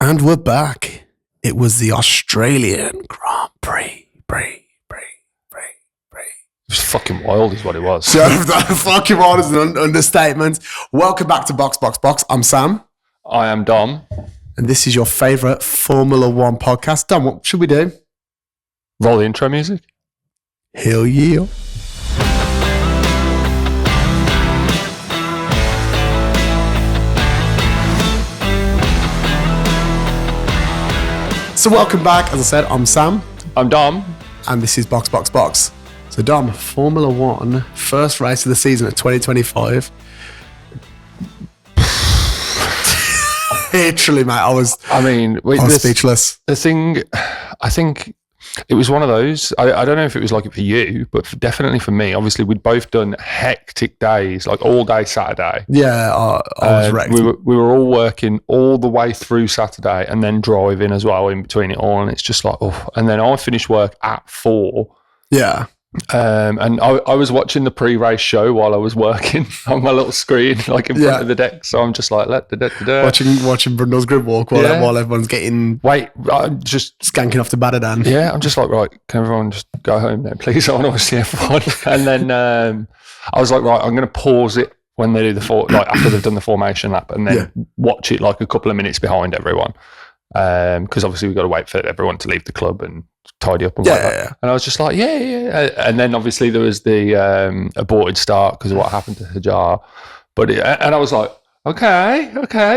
And we're back. It was the Australian Grand Prix. It was fucking wild is what it was. So, fucking wild is an understatement. Welcome back to Box. I'm Sam. I am Dom. And this is your favourite Formula One podcast. Dom, what should we do? Roll the intro music. Hell yeah. So welcome back. As I said, I'm Sam. I'm Dom. And this is Box. So Dom, Formula One, first race of the season of 2025. Literally, mate, I was speechless. The thing, I think it was one of those, I don't know if it was like it for you, but definitely for me. Obviously, we'd both done hectic days, like all day Saturday. Yeah, I was wrecked. We were all working all the way through Saturday and then driving as well in between it all. And it's just like, oh. And then I finished work at 4. Yeah. And I was watching the pre-race show while I was working on my little screen, like in front of the deck. So I'm just like, watching Brundle's grid walk while everyone's getting I'm just skanking off to Badadan. Yeah, I'm just like, right, can everyone just go home then, please? I want to watch the F1. And then I was like, right, I'm going to pause it when they do after they've done the formation lap, and then watch it like a couple of minutes behind everyone, because obviously we've got to wait for everyone to leave the club and tidy up and whatnot. And I was just like, yeah. And then obviously there was the aborted start because of what happened to Hajar. And I was like, okay,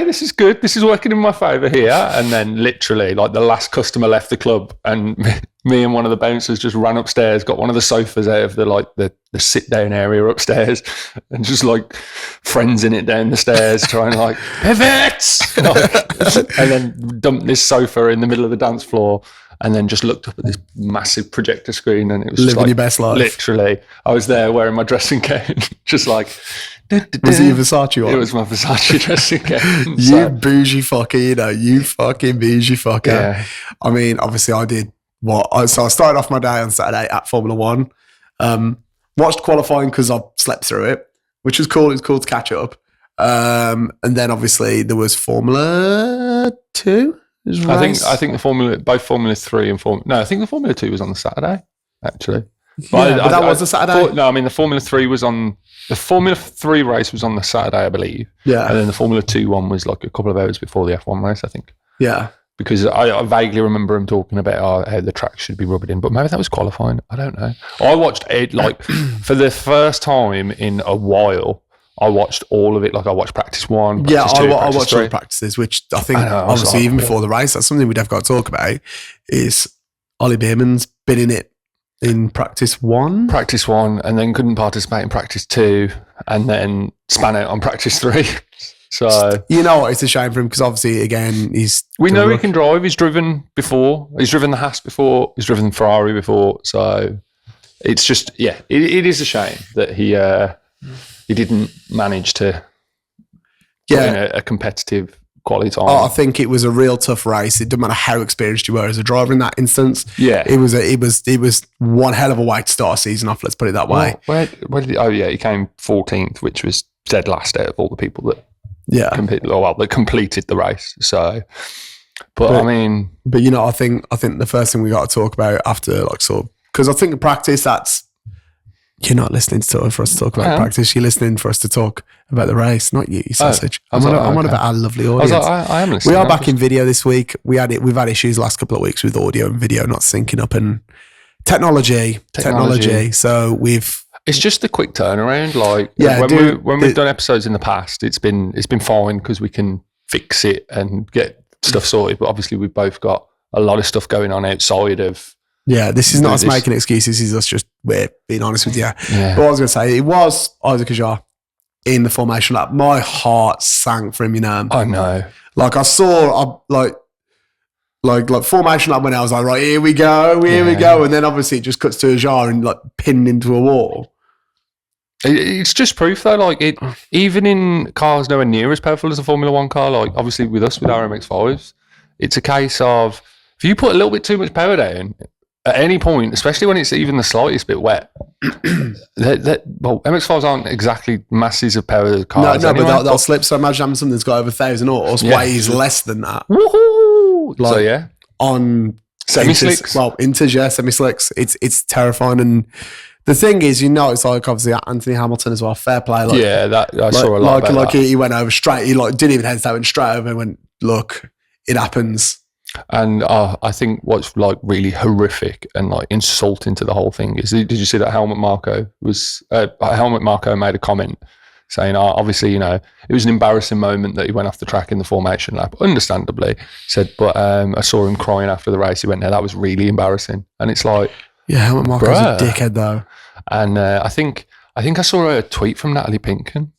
this is good. This is working in my favour here. And then literally, like, the last customer left the club, and me and one of the bouncers just ran upstairs, got one of the sofas out of the sit down area upstairs, and just like friends in it down the stairs, trying to like pivots, and then dumped this sofa in the middle of the dance floor. And then just looked up at this massive projector screen, and it was living your best life. Literally, I was there wearing my dressing gown, just like. Was it your Versace one? It was my Versace dressing gown. You bougie fucker, you fucking bougie fucker. Yeah. I mean, obviously, I did so I started off my day on Saturday at Formula One. Watched qualifying because I slept through it, which was cool. It was cool to catch up. And then obviously there was Formula 2. I think both Formula 3 and I think the Formula 2 was on the Saturday, actually. But that was the Saturday? The Formula 3 was on... The Formula 3 race was on the Saturday, I believe. Yeah. And then the Formula 2 one was like a couple of hours before the F1 race, I think. Yeah. Because I vaguely remember him talking about how the track should be rubbed in, but maybe that was qualifying. I don't know. I watched it like for the first time in a while. I watched all of it. Like I watched practice 1, practice 2, I watched all the practices, which I think obviously even before the race, that's something we'd have got to talk about, is Ollie Beerman's been in it in practice 1. Practice 1, and then couldn't participate in practice 2, and then span out on practice 3. So you know what? It's a shame for him because obviously, again, we know he can drive. He's driven before. He's driven the Haas before. He's driven Ferrari before. So it's just it is a shame that he didn't manage to put in a competitive quality time. I think it was a real tough race. It doesn't matter how experienced you were as a driver in that instance. Yeah, it was one hell of a way to start a season off. Let's put it that way. Where did he came 14th, which was dead last out of all the people that that completed the race. So, but I mean, I think the first thing we got to talk about after because I think the practice you're not listening for us to talk about practice. You're listening for us to talk about the race, not you sausage. I'm on about our lovely audience. I am listening. We are back in video this week. We've had issues the last couple of weeks with audio and video not syncing up, and technology. So it's just a quick turnaround. Like when we've done episodes in the past, it's been fine because we can fix it and get stuff sorted. But obviously, we've both got a lot of stuff going on outside of. Yeah, this is not us making excuses. This is us we're being honest with you. Yeah. But I was going to say, it was Isaac Hajar in the formation lap. My heart sank for him, I know. Like I saw, like formation lap when I was like, right, here we go. And then obviously it just cuts to Hajar and like pinned into a wall. It's just proof though, like even in cars nowhere near as powerful as a Formula 1 car, like obviously with us, with our MX-5s, it's a case of, if you put a little bit too much power down, at any point, especially when it's even the slightest bit wet, MX-5s aren't exactly masses of power cars. No, anyway, but they'll slip. So imagine having something that's got over 1,000 horse, weighs less than that. Woohoo! Oh, like, so yeah. On semi-slicks. Inters, yeah, semi-slicks. It's terrifying. And the thing is, it's like obviously Anthony Hamilton as well. Fair play. Like, yeah, that I saw a lot about like that. he went over straight. He like didn't even hesitate, went straight over and went, look, it happens. And I think what's like really horrific and like insulting to the whole thing is, did you see that Helmut Marko made a comment saying, obviously, it was an embarrassing moment that he went off the track in the formation lap, understandably. He said, but I saw him crying after the race. He went, no, that was really embarrassing. And it's like, yeah, Helmut Marko's a dickhead though. And I think I saw a tweet from Natalie Pinkman,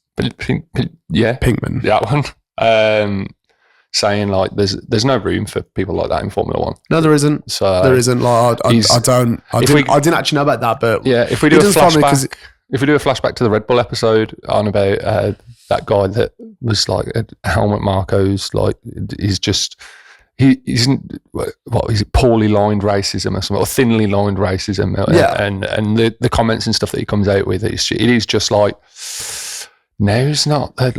that one, saying like there's no room for people like that in Formula One. No, there isn't. So there isn't. Like I didn't actually know about that, but yeah, if we do a flashback to the Red Bull episode on about that guy that was like Helmut Marko's, like he's what is it, poorly lined racism or something, or thinly lined racism, and the comments and stuff that he comes out with, it is just like, no, it's not like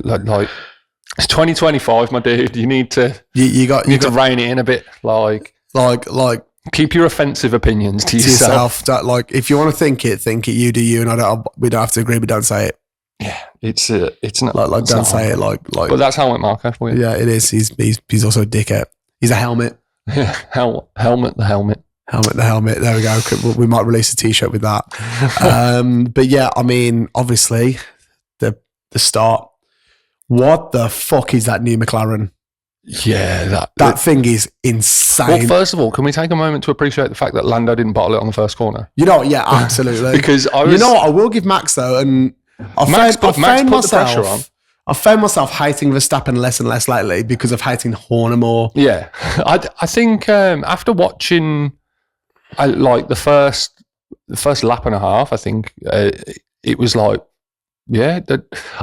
it's 2025, my dude. You need to to rein it in a bit, like keep your offensive opinions to yourself. Like if you want to think it, you do you, and we don't have to agree, but don't say it. Yeah, it's not like don't say it like. But that's Helmut Marko for you. Yeah, it is. He's also a dickhead. He's a helmet. Helmet the helmet. Helmet the helmet. There we go. We might release a T-shirt with that. But yeah, I mean, obviously, the start. What the fuck is that new McLaren? Yeah, that thing is insane. Well, first of all, can we take a moment to appreciate the fact that Lando didn't bottle it on the first corner? You know what? Yeah, absolutely. Because I will give Max though, and Max put the pressure on. I found myself hating Verstappen less and less lately because of hating Horner more. Yeah, I think after watching, like the first lap and a half, I think it was like, yeah,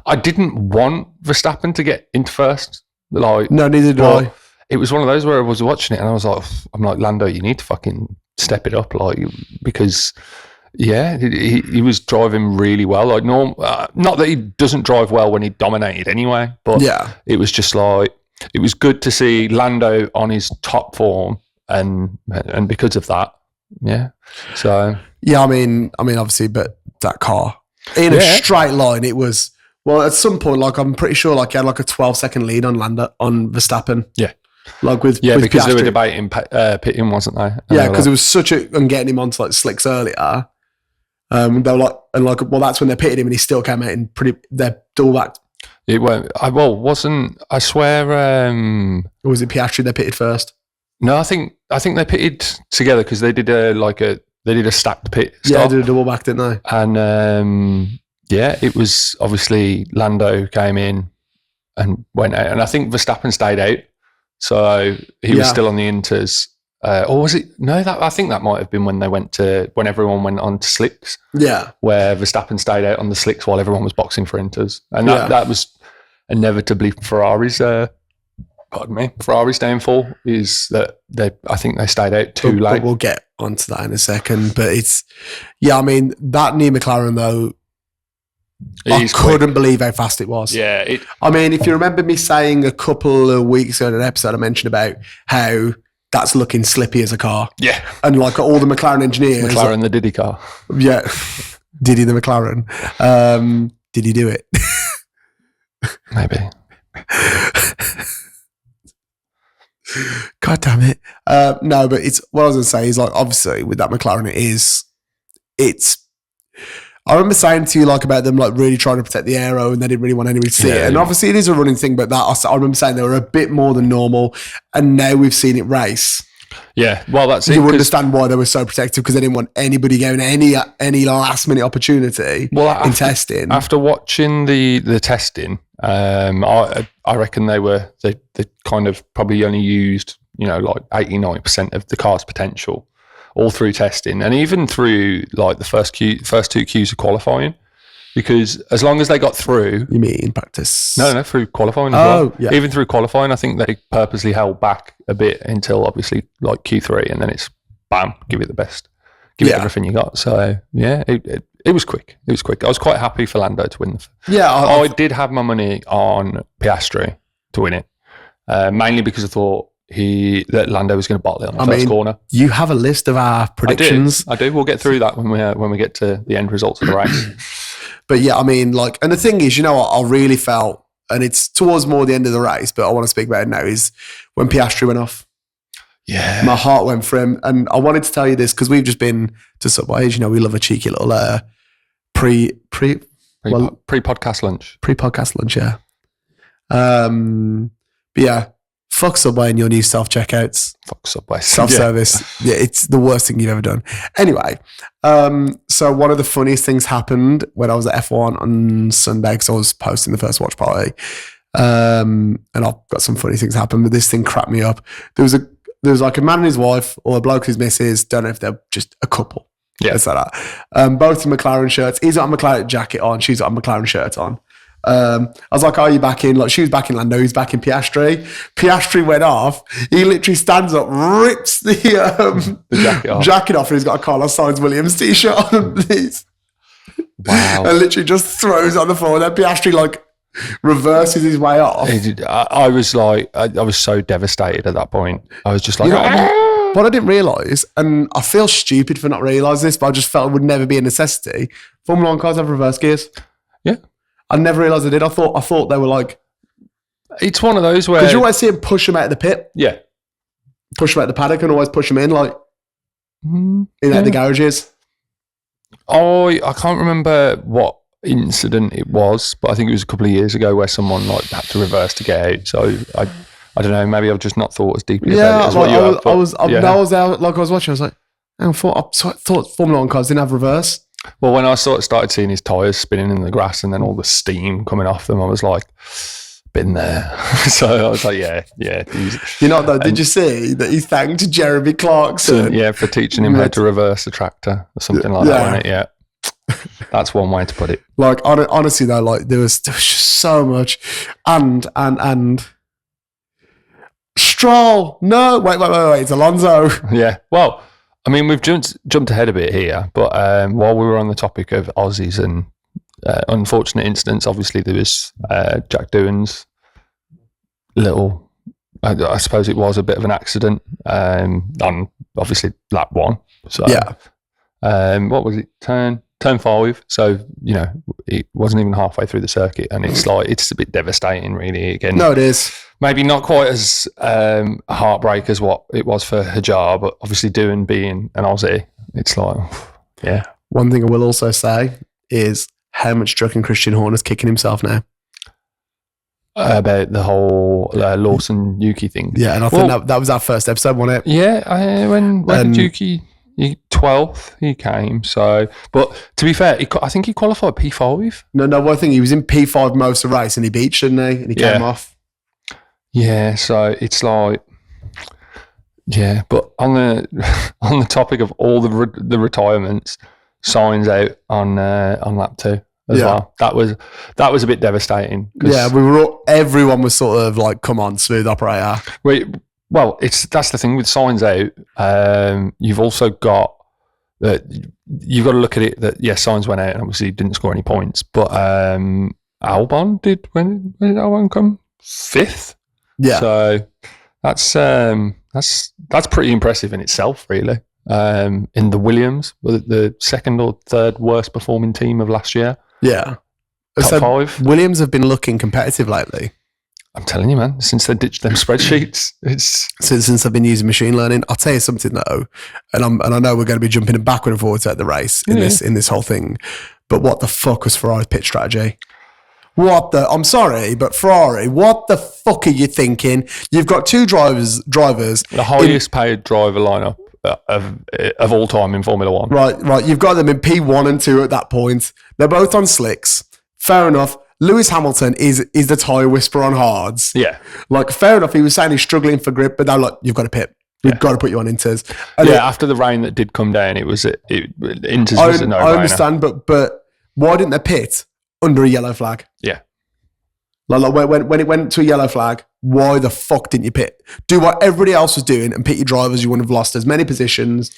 I didn't want Verstappen to get into first. Like, no, neither did I. It was one of those where I was watching it and I was like, I'm like, Lando, you need to fucking step it up, like, because. Yeah, he was driving really well. Like, not that he doesn't drive well when he dominated anyway, but yeah, it was just like, it was good to see Lando on his top form, and because of that, yeah. So yeah, I mean, obviously, but that car in a straight line, it was at some point, like I'm pretty sure, like he had like a 12-second lead on Verstappen. Yeah. Like with because Piastri. They were debating pitting, wasn't they? Yeah, because it was and getting him onto like slicks earlier. They were well, that's when they pitted him, and he still came out in they're double backed. It won't. I swear. Or was it Piastri they pitted first? No, I think they pitted together because they did a stacked pit stop. Yeah, they did a double back, didn't they? And it was obviously Lando came in and went out, and I think Verstappen stayed out, so he was still on the inters. Or was it? No, I think that might have been when when everyone went on to slicks. Yeah. Where Verstappen stayed out on the slicks while everyone was boxing for inters. And that was inevitably Ferrari's downfall, is that I think they stayed out too late. But we'll get onto that in a second. But I mean, that new McLaren though, I couldn't believe how fast it was. Yeah. I mean, if you remember me saying a couple of weeks ago in an episode, I mentioned about how that's looking slippy as a car. Yeah. And like all the McLaren engineers. McLaren, the Diddy car. Yeah. Diddy the McLaren. Did he do it? Maybe. God damn it. No, but it's what I was going to say is like, obviously with that McLaren, I remember saying to you like about them like really trying to protect the aero and they didn't really want anybody to see it. And obviously it is a running thing, but I remember saying they were a bit more than normal, and now we've seen it race. Yeah, well that's you understand why they were so protective, because they didn't want anybody getting any last minute opportunity in testing. After watching the testing, I reckon they kind of probably only used like 80-90% of the car's potential all through testing, and even through like the first two Qs of qualifying, because as long as they got through. You mean in practice? No, through qualifying as well. Yeah. Even through qualifying, I think they purposely held back a bit until obviously like Q3, and then it's bam, give it the best, give it everything you got. So yeah, it was quick. It was quick. I was quite happy for Lando to win. I did have my money on Piastri to win it, mainly because I thought that Lando was going to bottle it on the first corner. You have a list of our predictions. I do. We'll get through that when we get to the end results of the race. But yeah, I mean, like, and the thing is, you know what I really felt, and it's towards more the end of the race, but I want to speak about it now, is when Piastri went off. Yeah. My heart went for him. And I wanted to tell you this because we've just been to Subways. You know, we love a cheeky little pre-podcast lunch. Pre-podcast lunch, yeah. But yeah, fuck Subway and your new self-checkouts. Fuck Subway. Self-service. Yeah, it's the worst thing you've ever done. Anyway, so one of the funniest things happened when I was at F1 on Sunday because I was posting the first watch party. And I've got some funny things happen, but this thing cracked me up. There was like a man and his wife, or a bloke and his missus, don't know if they're just a couple. Yeah. It's like that. Both in McLaren shirts. He's got a McLaren jacket on, she's got a McLaren shirt on. I was like, are you back in? Like, she was back in Lando, he's back in Piastri. Piastri went off. He literally stands up, rips the jacket off, and he's got a Carlos Sainz Williams t-shirt on. Wow. And literally just throws it on the floor. And then Piastri, like, reverses his way off. I was like, I was so devastated at that point. I was just like, what I didn't realise, and I feel stupid for not realising this, but I just felt it would never be a necessity. Formula 1 cars have reverse gears. Yeah. I never realised they did. I thought they were like... It's one of those where... Because you always see him push them out of the pit. Yeah. Push them out of the paddock and always push them in, like, the garages. I can't remember what incident it was, but I think it was a couple of years ago where someone like had to reverse to get out. So I don't know, maybe I've just not thought as deeply about it as what you have. I was out, like I was watching, I was like, I thought Formula 1 cars didn't have reverse. Well, when I sort of started seeing his tyres spinning in the grass and then all the steam coming off them, I was like, been there. So I was like, yeah. You know, though, did you see that he thanked Jeremy Clarkson? Yeah, for teaching him how to reverse a tractor or something like that, wasn't it? Yeah. That's one way to put it. Like, honestly though, like there was just so much, and Stroll. No, wait, it's Alonso. Yeah. Well, I mean, we've jumped ahead a bit here, but while we were on the topic of Aussies and unfortunate incidents, obviously there was Jack Doohan's little. I suppose it was a bit of an accident on obviously lap 1. So yeah. What was it? Turn 5, so you know it wasn't even halfway through the circuit, and it's a bit devastating, really. Again, no, it is maybe not quite as a heartbreak as what it was for Hajar, but obviously Doohan being an Aussie, it's like, yeah. One thing I will also say is how much Struck Christian Horner's kicking himself now about the whole Lawson Yuki thing. Yeah, and I think that was our first episode, wasn't it? Yeah, when did Yuki? 12th he came, so but to be fair, I think he qualified P5. No, I think he was in P5 most of the race and he beached, didn't he? And he came off. Yeah, so it's like, yeah, but on the topic of all the retirements, Sainz out on lap 2 as well. That was a bit devastating. Yeah, everyone was sort of like, come on, smooth operator. Well, that's the thing with Sainz out. You've also got that. You've got to look at it that Sainz went out and obviously didn't score any points, but Albon did. When did Albon come? 5th. Yeah. So that's pretty impressive in itself, really. In the Williams, the second or third worst performing team of last year. Yeah. Top 5. Williams have been looking competitive lately. I'm telling you, man, since they ditched them spreadsheets, it's since I've been using machine learning. I'll tell you something though, and I know we're going to be jumping backward and forwards at the race in this whole thing. But what the fuck was Ferrari's pitch strategy? I'm sorry, but Ferrari, what the fuck are you thinking? You've got 2 drivers. The highest paid driver lineup of all time in Formula 1. Right. You've got them in P1 and 2 at that point. They're both on slicks. Fair enough. Lewis Hamilton is the tyre whisperer on hards. Yeah. Like, fair enough, he was saying he's struggling for grip, but now, like, you've got to pit. We've got to put you on Inters. And after the rain that did come down, Inters was a no-brainer. I understand, but why didn't they pit under a yellow flag? Yeah. Like when it went to a yellow flag, why the fuck didn't you pit? Do what everybody else was doing and pit your drivers. You wouldn't have lost as many positions.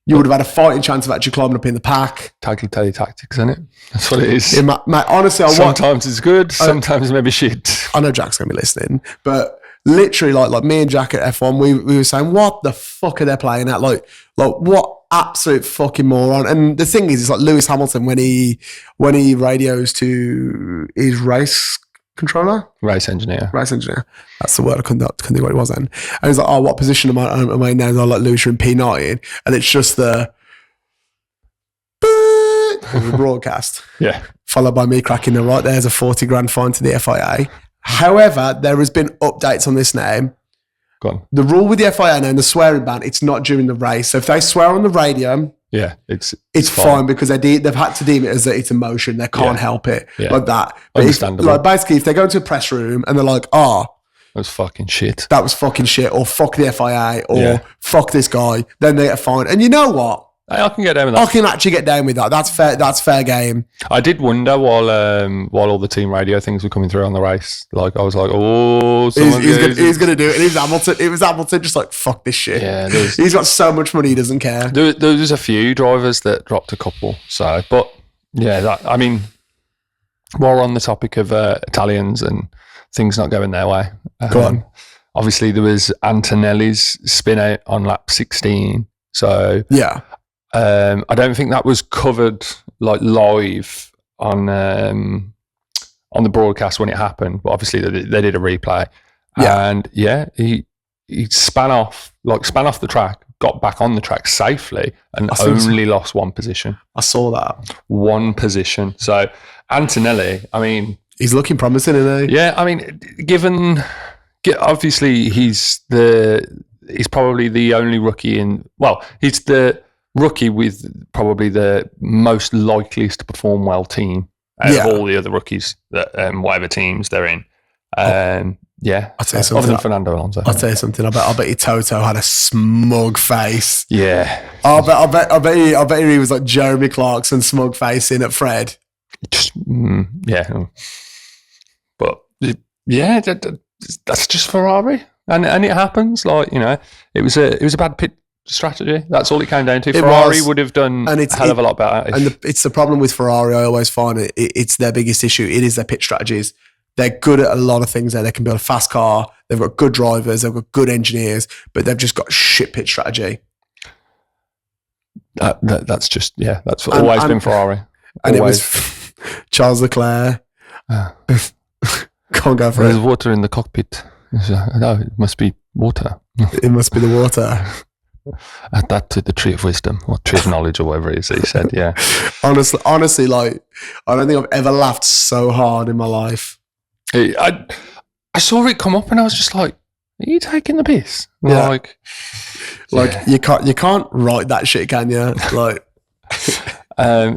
You would have had a fighting chance of actually climbing up in the pack. Tactics, isn't it? That's what it is. Yeah, mate, honestly, sometimes it's good, sometimes maybe shit. I know Jack's going to be listening, but literally like me and Jack at F1, we were saying, what the fuck are they playing at? Like what absolute fucking moron. And the thing is, it's like Lewis Hamilton when he radios to his race controller? Race engineer. That's the word. I couldn't think what it was then. And he's like, oh, what position am I in now? And I'm like, Lewis, you're in P9. And it's just the broadcast. Yeah. Followed by me cracking the right, there's a 40 grand fine to the FIA. However, there has been updates on this now. Go on. The rule with the FIA now and the swearing ban, it's not during the race. So if they swear on the radio, it's fine because they've had to deem it as that it's emotion. They can't help it like that. But understandable. Basically, if they go into a press room and they're like, that was fucking shit. That was fucking shit, or fuck the FIA, or fuck this guy, then they get a fine. And you know what? I can get down with that. I can actually get down with that. That's fair. That's fair game. I did wonder while all the team radio things were coming through on the race. Like I was like, oh, he's gonna do it. And it was Hamilton just like, fuck this shit. Yeah, he's got so much money, he doesn't care. There's a few drivers that dropped a couple. So, but yeah, while we're on the topic of Italians and things not going their way, go on. Obviously, there was Antonelli's spin out on lap 16. So yeah. I don't think that was covered like live on the broadcast when it happened, but obviously they did a replay. Yeah. And he span off the track, got back on the track safely, and only lost one position. I saw that. One position. So Antonelli, he's looking promising, isn't he? Yeah, obviously he's probably the only rookie he's the rookie with probably the most likeliest to perform well team out of all the other rookies that whatever teams they're in. I'll tell you something. Other than Fernando Alonso. I'll tell you something. I bet you Toto had a smug face. Yeah. I bet he was like Jeremy Clarkson smug facing at Fred. Yeah. But yeah, that's just Ferrari, and it happens. It was a bad pit strategy. That's all it came down to. Ferrari would have done a hell of a lot better. It's the problem with Ferrari. I always find it's their biggest issue. It is their pit strategies. They're good at a lot of things there. They can build a fast car. They've got good drivers. They've got good engineers, but they've just got shit pit strategy. That's always been Ferrari. And always. It was Charles Leclerc. Can't go for There's water in the cockpit. No, it must be water. It must be the water. Add that to the tree of wisdom or tree of knowledge or whatever it is that he said. Yeah. Honestly, like I don't think I've ever laughed so hard in my life. I saw it come up and I was just like, "Are you taking the piss?" Yeah. You can't write that shit, can you? Like,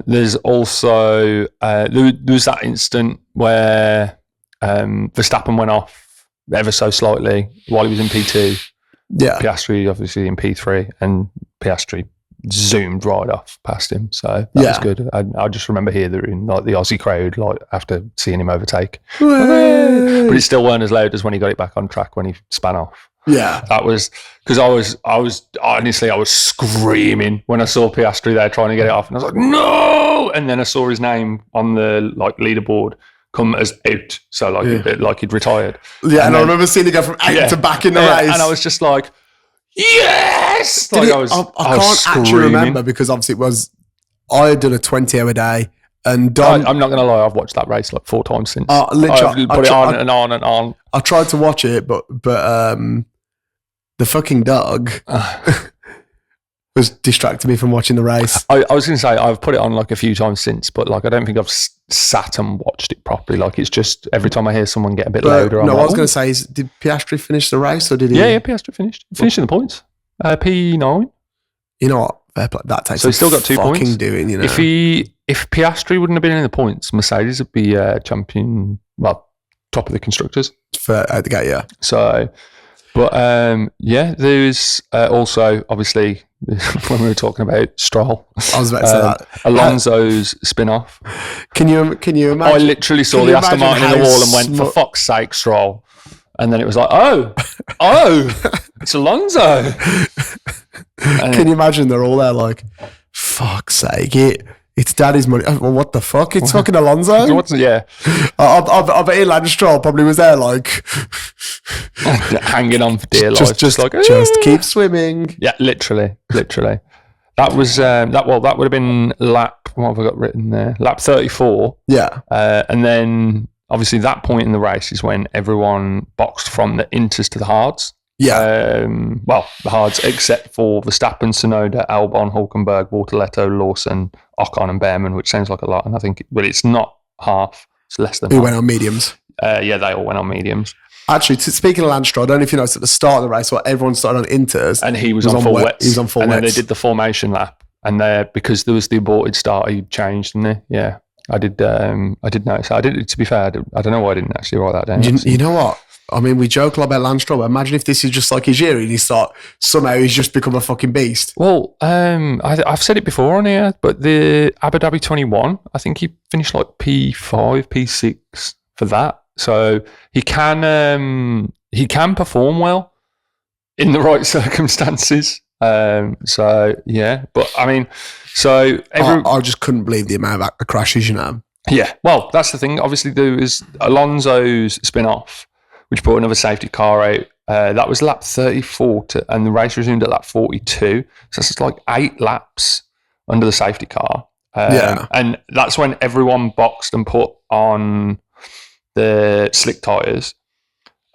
there's also there was that instant where Verstappen went off ever so slightly while he was in P2. Yeah. Piastri obviously in P3, and Piastri zoomed right off past him. So that was good. I just remember hearing like the Aussie crowd after seeing him overtake. But it still weren't as loud as when he got it back on track when he span off. Yeah. That was because I was screaming when I saw Piastri there trying to get it off, and I was like, no! And then I saw his name on the leaderboard come as out, so a bit like he'd retired. Yeah, and I remember seeing him go from out to back in the race. And I was just like, yes! I can't actually remember because obviously I had done a 20-hour day, and Dom... I'm not going to lie, I've watched that race 4 times since. Literally, I've put it on and on and on. I tried to watch it, but the fucking dog was distracting me from watching the race. I was going to say, I've put it on a few times since, but I don't think I've sat and watched it properly. It's just every time I hear someone get a bit louder. No, I was going to say, did Piastri finish the race or did he? Yeah, Piastri finished. Finishing the points. P9. You know what? That takes. So he's still got 2 points. Doing, you know. If Piastri wouldn't have been in the points, Mercedes would be champion. Well, top of the constructors for the gate. Yeah. So, but there's also obviously when we were talking about Stroll. I was about to say that Alonso's spin-off. Can you imagine? I literally saw the Aston Martin in the wall and went, for fuck's sake, Stroll. And then it was like, oh, it's Alonso. Can you imagine they're all there like, fuck's sake, It's daddy's money. Well, what the fuck? It's fucking Alonso. Yeah. I bet Lance Stroll probably was there, like hanging on for dear life. Just keep swimming. Yeah, literally. That was that would have been lap. What have I got written there? Lap 34. Yeah. And then obviously that point in the race is when everyone boxed from the inters to the hards. Yeah. The hards, except for Verstappen, Tsunoda, Albon, Hulkenberg, Bortoletto, Lawson, Ocon, and Behrman, which sounds like a lot. And I think, well, it's not half. It's less than half. Who went on mediums? Yeah, they all went on mediums. Actually, speaking of Lance Stroll, I don't know if you noticed at the start of the race, everyone started on inters. And he was on full wets. He was on full wets. And then they did the formation lap. And because there was the aborted start, he changed, didn't he? Yeah. I did notice. To be fair, I don't know why I didn't actually write that down. You know what? I mean, we joke a lot about Lance Stroll, but imagine if this is just like his year and somehow he's just become a fucking beast. Well, I've said it before on here, but the Abu Dhabi 21, I think he finished like P5, P6 for that. So he can perform well in the right circumstances. So yeah, but I mean, I just couldn't believe the amount of crashes, you know. Yeah, well, that's the thing. Obviously, there was Alonso's spin-off, which brought another safety car out. That was lap 34, and the race resumed at lap 42. So it's like 8 laps under the safety car. And that's when everyone boxed and put on the slick tyres.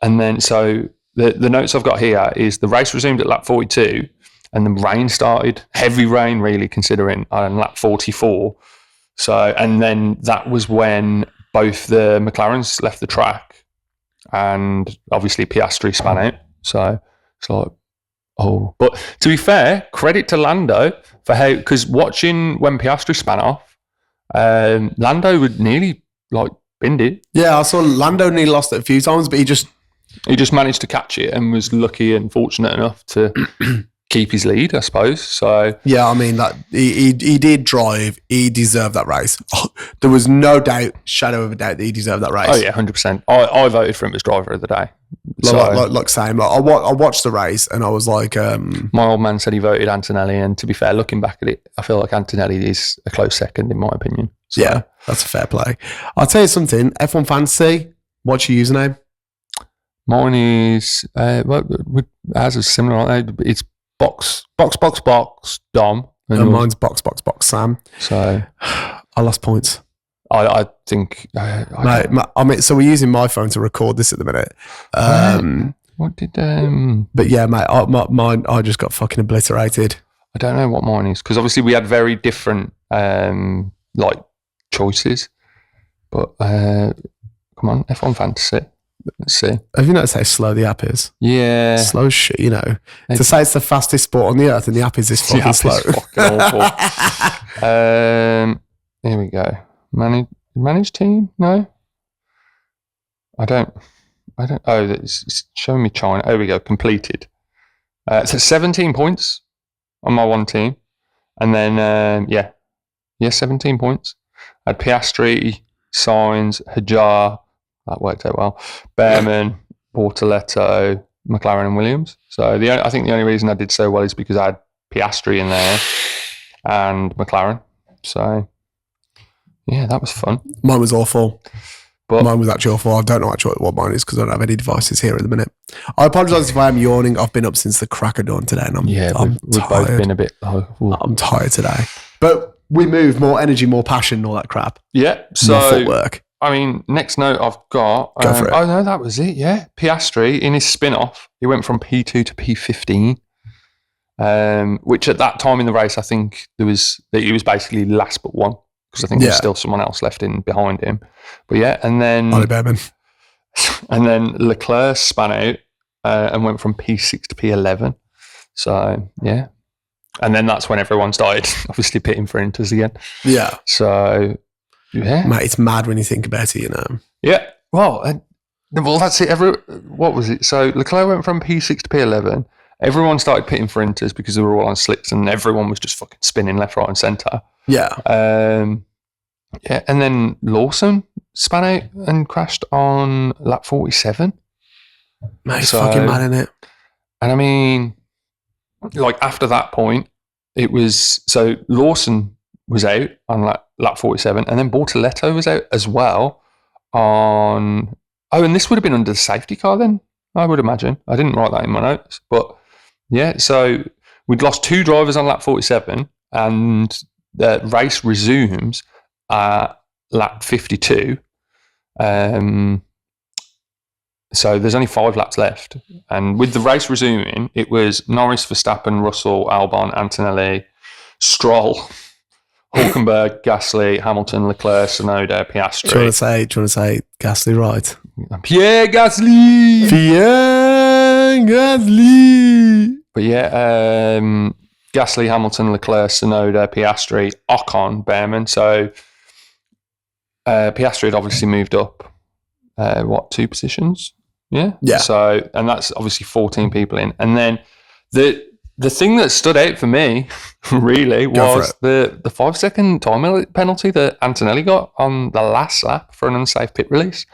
And then, so the notes I've got here is the race resumed at lap 42, and the rain started. Heavy rain, really, considering, on lap 44. So, and then that was when both the McLarens left the track, and obviously Piastri span out. So it's like, oh. But to be fair, credit to Lando for how, because watching when Piastri span off, Lando would nearly like binned it. Yeah, I saw Lando nearly lost it a few times, but he just managed to catch it and was lucky and fortunate enough to keep his lead, I suppose. So yeah, I mean that he did drive. He deserved that race. There was no shadow of a doubt that he deserved that race. Oh yeah, 100%. I voted for him as driver of the day. Same. I watched the race and I was like, my old man said he voted Antonelli, and to be fair, looking back at it, I feel like Antonelli is a close second in my opinion. So, yeah, that's a fair play. I'll tell you something. F1 Fantasy. What's your username? Mine is ours is similar. It's box Dom. And mine's box Sam. So I lost points. I think. Mate, so we're using my phone to record this at the minute. What did? But yeah, mate, mine. I just got fucking obliterated. I don't know what mine is, because obviously we had very different like choices. But come on, F1 Fantasy. Let's see. Have you noticed how slow the app is? Yeah. Slow shit, you know. To say it's the fastest sport on the earth and the app is this fucking slow. Is fucking awful. Here we go. Manage team? No? I don't. Oh, it's showing me China. There we go. Completed. So 17 points on my one team. And then, 17 points. I had Piastri, Sainz, Hajar. That worked out well. Behrman, Bortoletto, McLaren and Williams. So I think the only reason I did so well is because I had Piastri in there and McLaren. So yeah, that was fun. Mine was awful. Mine was actually awful. I don't know actually what mine is because I don't have any devices here at the minute. I apologise if I am yawning. I've been up since the crack of dawn today, and we've both been a bit. I'm tired today, but we move more energy, more passion, and all that crap. Yeah. So more footwork. I mean, next note I've got. Go for it. Oh no, that was it. Yeah, Piastri in his spin-off, he went from P2 to P15, which at that time in the race, I think he was basically last but one, because I think there's still someone else left in behind him. But yeah, and then Behrman. And then Leclerc span out and went from P6 to P11. So yeah, and then that's when everyone started obviously pitting for Inters again. Yeah. So. Yeah, mate, it's mad when you think about it, you know. Yeah, well, that's it. What was it? So Leclerc went from P6 to P11. Everyone started pitting for Inters because they were all on slicks, and everyone was just fucking spinning left, right, and centre. Yeah. And then Lawson span out and crashed on lap 47. Mate, it's fucking mad, isn't it? And I mean, like after that point, it was so Lawson was out on lap 47, and then Bortoleto was out as well on... Oh, and this would have been under the safety car then, I would imagine. I didn't write that in my notes. But, yeah, so we'd lost 2 drivers on lap 47, and the race resumes at lap 52. So there's only 5 laps left. And with the race resuming, it was Norris, Verstappen, Russell, Albon, Antonelli, Stroll, Hulkenberg, Gasly, Hamilton, Leclerc, Tsunoda, Piastri. Do you want to say Gasly right? Pierre Gasly! Pierre Gasly! But yeah, Gasly, Hamilton, Leclerc, Tsunoda, Piastri, Ocon, Behrman. So Piastri had obviously moved up, 2 positions? Yeah. So, and that's obviously 14 people in. And then the thing that stood out for me, really, was the 5-second time penalty that Antonelli got on the last lap for an unsafe pit release,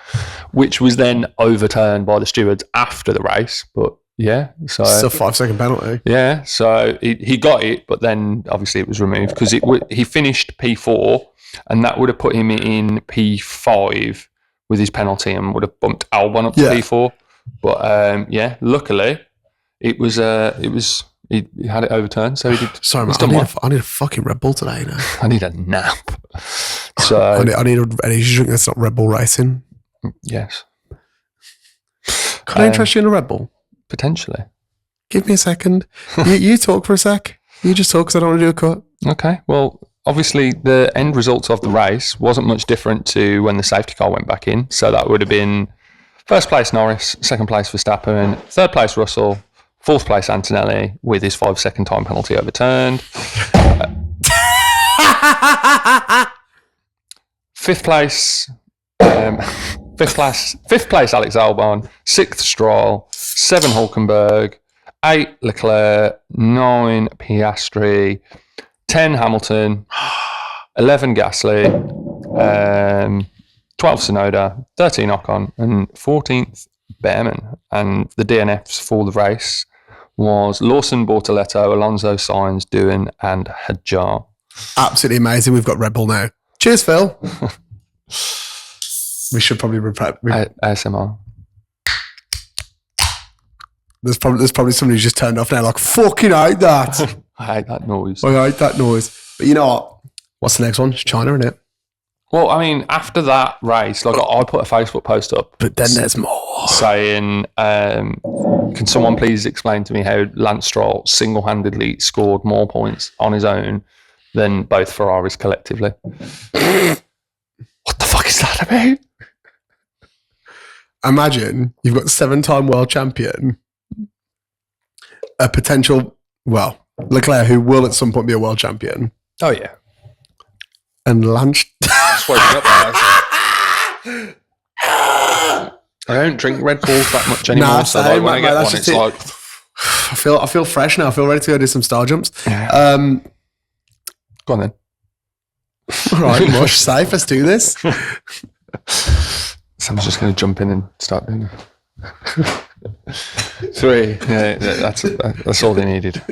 which was then overturned by the stewards after the race. But yeah, so it's a 5-second penalty. Yeah, so he got it, but then obviously it was removed because he finished P4, and that would have put him in P5 with his penalty and would have bumped Albon up to P4. But yeah, luckily it was he had it overturned, so he did. Sorry, man, I need a fucking Red Bull today. Now I need a nap. So I need a energy drink that's not Red Bull racing. Yes. Could I interest you in a Red Bull? Potentially. Give me a second. You talk for a sec. You just talk because I don't want to do a cut. Okay. Well, obviously the end results of the race wasn't much different to when the safety car went back in. So that would have been first place Norris, second place Verstappen, third place Russell, fourth place Antonelli with his 5-second time penalty overturned. Fifth place Alex Albon, 6th Stroll, 7 Hulkenberg, 8 Leclerc, 9 Piastri, 10 Hamilton, 11 Gasly, 12 Tsunoda, 13 Ocon, and 14th Behrman. And the DNFs for the race was Lawson, Bortoleto, Alonso, Sainz, Doohan, and Hadjar. Absolutely amazing. We've got Red Bull now. Cheers, Phil. We should probably ASMR. There's probably somebody who's just turned off now, like, fucking hate that. I hate that noise. I hate that noise. But you know what? What's the next one? It's China, isn't it? Well, I mean, after that race, like I put a Facebook post up. But then there's more. Saying, can someone please explain to me how Lance Stroll single-handedly scored more points on his own than both Ferraris collectively? What the fuck is that about? Imagine you've got 7-time world champion, a potential, Leclerc, who will at some point be a world champion. Oh, yeah. And Lance... Just waking up, guys. I don't drink Red Bulls that much anymore, so like when I get one, it's like... I feel fresh now. I feel ready to go do some star jumps. Yeah. Go on then. All right, Mush, safe. Let's do this. Someone's just going to jump in and start doing it. 3. Yeah, that's all they needed.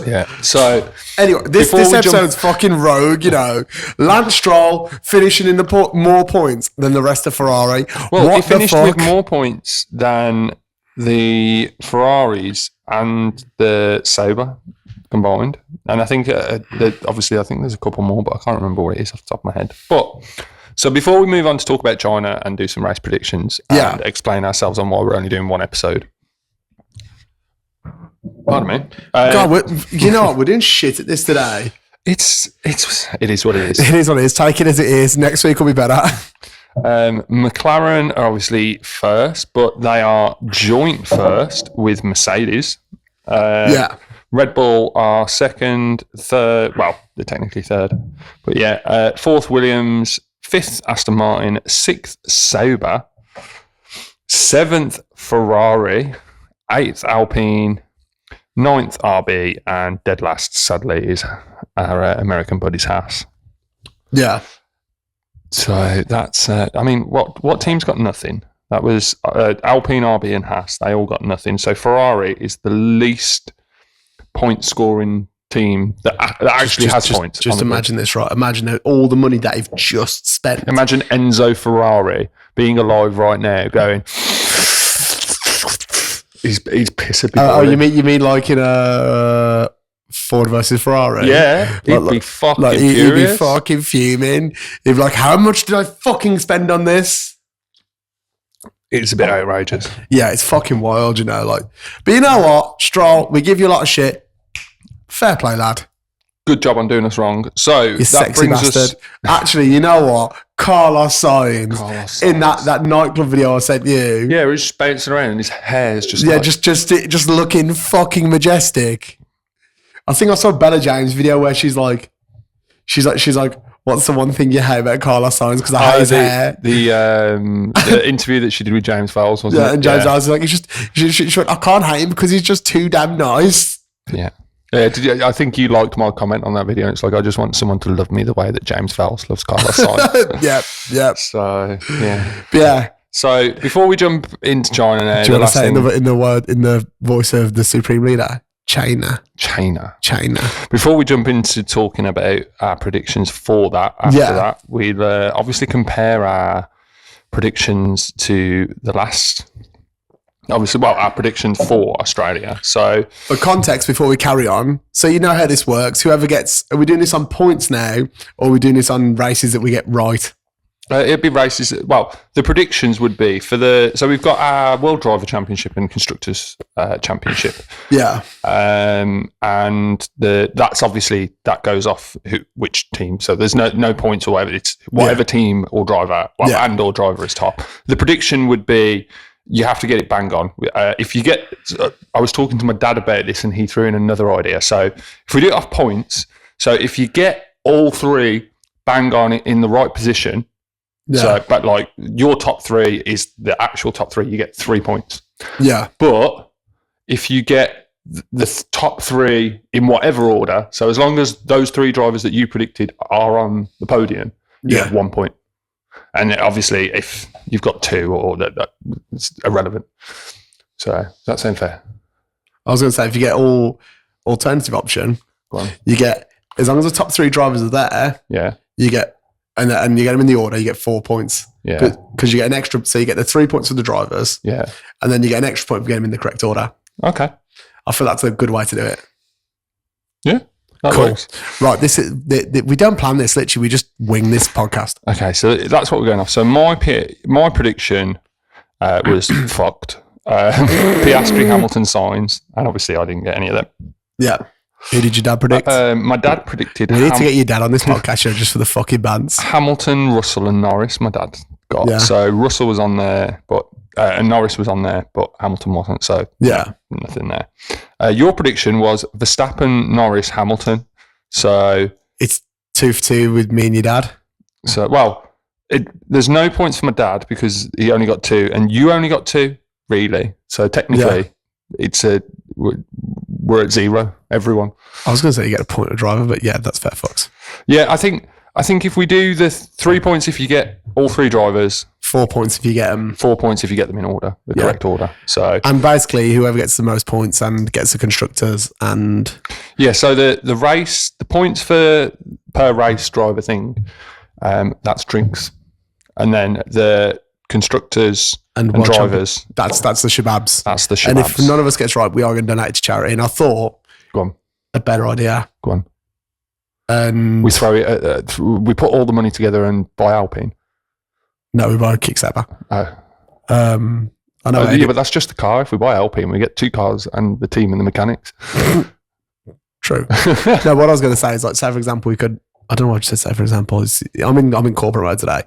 Yeah. So anyway, this episode's fucking rogue, you know. Lance Stroll finishing in the more points than the rest of Ferrari. Well, he finished with more points than the Ferraris and the Sauber combined. And I think obviously I think there's a couple more, but I can't remember what it is off the top of my head. But so before we move on to talk about China and do some race predictions and explain ourselves on why we're only doing one episode. Pardon me. God, you know what? We're doing shit at this today. It is what it is. It is what it is. Take it as it is. Next week will be better. McLaren are obviously first, but they are joint first with Mercedes. Red Bull are second, third. Well, they're technically third. But yeah, fourth Williams, fifth Aston Martin, sixth Sauber, seventh Ferrari, eighth Alpine, ninth RB, and dead last, sadly, is our American buddies Haas. Yeah. So that's, I mean, what team's got nothing? That was Alpine, RB, and Haas. They all got nothing. So Ferrari is the least point scoring team that actually has points. Just imagine this, right? Imagine all the money that they've just spent. Imagine Enzo Ferrari being alive right now, going. He's pissing. You mean like in a Ford versus Ferrari? Yeah, he'd be fucking furious. He'd be fucking fuming. He'd be like, "How much did I fucking spend on this?" It's a bit outrageous. Yeah, it's fucking wild, you know. Like, but you know what, Stroll, we give you a lot of shit. Fair play, lad. Good job on doing us wrong. So you sexy bastard. Actually, you know what? Carlos Sainz in that nightclub video I sent you. Yeah, he's just bouncing around and his hair is just just looking fucking majestic. I think I saw Bella James' video where she's like, what's the one thing you hate about Carlos Sainz? Because I hate his hair. The interview that she did with James Vowles, wasn't it? Yeah, and James Vowles was like, she went, I can't hate him because he's just too damn nice. Yeah. Yeah, I think you liked my comment on that video. It's like, I just want someone to love me the way that James Vowles loves Carlos Sainz. Yep. So, yeah. Yeah. So, before we jump into China now, do you want to say in the voice of the Supreme Leader? China. Before we jump into talking about our predictions for that, that, we'll obviously compare our predictions to the last... Obviously, our predictions for Australia. So, for context, before we carry on, so you know how this works. Whoever gets, are we doing this on points now, or are we doing this on races that we get right? It'd be races. Well, the predictions would be so we've got our World Driver Championship and Constructors Championship. Yeah. And that's obviously, that goes off which team. So there's no points or whatever. It's whatever team or driver, and or driver is top. The prediction would be, you have to get it bang on. If you get, I was talking to my dad about this and he threw in another idea. So if we do it off points, so if you get all three bang on in the right position, so but like your top three is the actual top three, you get 3 points. Yeah. But if you get the top three in whatever order, so as long as those three drivers that you predicted are on the podium, you get 1 point. And obviously, if you've got two, or that's irrelevant. So does that sound fair? I was going to say, if you get all alternative option, you get, as long as the top three drivers are there, you get, and you get them in the order, you get 4 points. Yeah. Because you get an extra, so you get the 3 points for the drivers. Yeah. And then you get an extra point for getting them in the correct order. Okay. I feel that's a good way to do it. Yeah. That cool. works. Right, this is we don't plan this. Literally, we just wing this podcast. Okay, so that's what we're going off. So my prediction was fucked. Piastri, Hamilton, Sainz, and obviously I didn't get any of them. Yeah. Who did your dad predict? My dad predicted. We need to get your dad on this podcast show just for the fucking bands. Hamilton, Russell, and Norris. My dad got. Yeah. So Russell was on there, but and Norris was on there, but Hamilton wasn't. So nothing there. Your prediction was Verstappen, Norris, Hamilton. So it's 2 for 2 with me and your dad. So there's no points for my dad because he only got 2, and you only got 2, really. So technically, we're at 0. Everyone. I was going to say you get a point of driver, but yeah, that's fair, fucks. Yeah, I think if we do the 3 points if you get all 3 drivers, 4 points if you get them. 4 points if you get them in order, the correct order. So, and basically, whoever gets the most points and gets the constructors and so the race, the points per race driver thing, that's drinks, and then the constructors and drivers. That's the shababs. That's the shababs. And if none of us gets right, we are going to donate to charity. And I thought, go on, a better idea. Go on. And we throw it. We put all the money together and buy Alpine. No, we buy a Kickstarter. Oh. I know. But that's just the car. If we buy Alpine, we get 2 cars and the team and the mechanics. True. No, what I was going to say is, like, say for example, we could. I don't know what you said. Say for example, I'm in corporate mode today.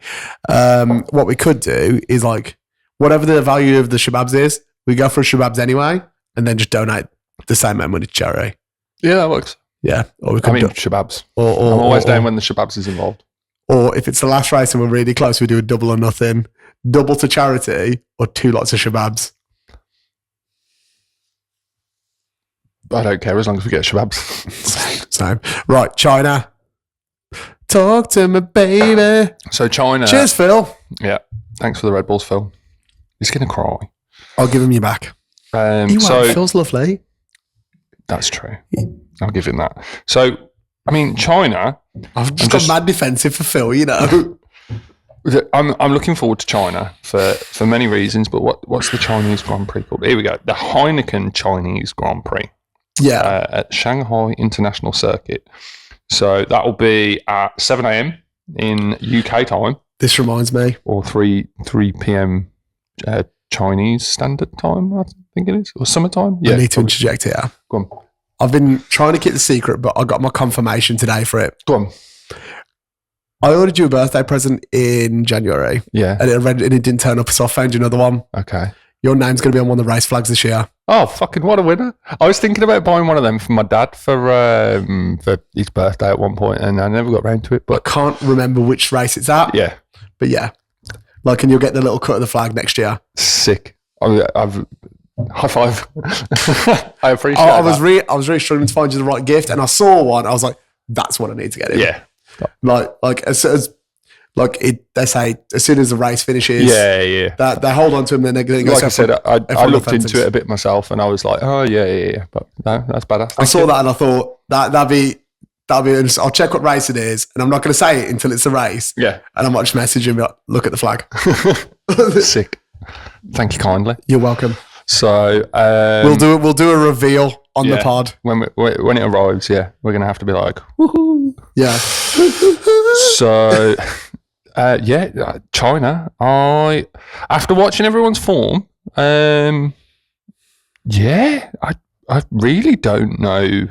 What we could do is, like, whatever the value of the shababs is, we go for shababs anyway, and then just donate the same amount of money to charity. Yeah, that works. Yeah, or we could shababs. I'm always down when the shababs is involved. Or if it's the last race and we're really close, we do a double or nothing, double to charity, or 2 lots of shababs. I don't care as long as we get shababs. Same. Right, China. Talk to me, baby. So China. Cheers, Phil. Yeah. Thanks for the Red Bulls, Phil. He's going to cry. I'll give him you back. So Phil's lovely. That's true. I'll give him that. So, I mean, China. I've just got mad defensive for Phil, you know. I'm looking forward to China for many reasons, but what's the Chinese Grand Prix called? Here we go. The Heineken Chinese Grand Prix. Yeah. At Shanghai International Circuit. So that will be at 7 a.m. in UK time. This reminds me. Or 3 p.m. Chinese Standard Time, I think it is. Or summertime. I need to interject here. Go on. I've been trying to keep the secret, but I got my confirmation today for it. Go on. I ordered you a birthday present in January. Yeah. And it didn't turn up, so I found you another one. Okay. Your name's going to be on one of the race flags this year. Oh, fucking what a winner. I was thinking about buying one of them for my dad for his birthday at one point, and I never got round to it. But I can't remember which race it's at. Yeah. But yeah. And you'll get the little cut of the flag next year. Sick. I've high five. I appreciate I was really struggling to find you the right gift, and I saw one. I was like, that's what I need to get him. Yeah. They say as soon as the race finishes, yeah, they hold on to him. Then they go. Like I said, I looked into it a bit myself, and I was like, oh yeah. But no, that's badass. I saw that, and I thought that'd be. I'll check what race it is, and I'm not going to say it until it's a race. Yeah, and I might just message him. Like, look at the flag. Sick. Thank you kindly. You're welcome. So we'll do a reveal on the pod when it arrives. Yeah, we're going to have to be like, woohoo. Yeah. So. China. After watching everyone's form, I really don't know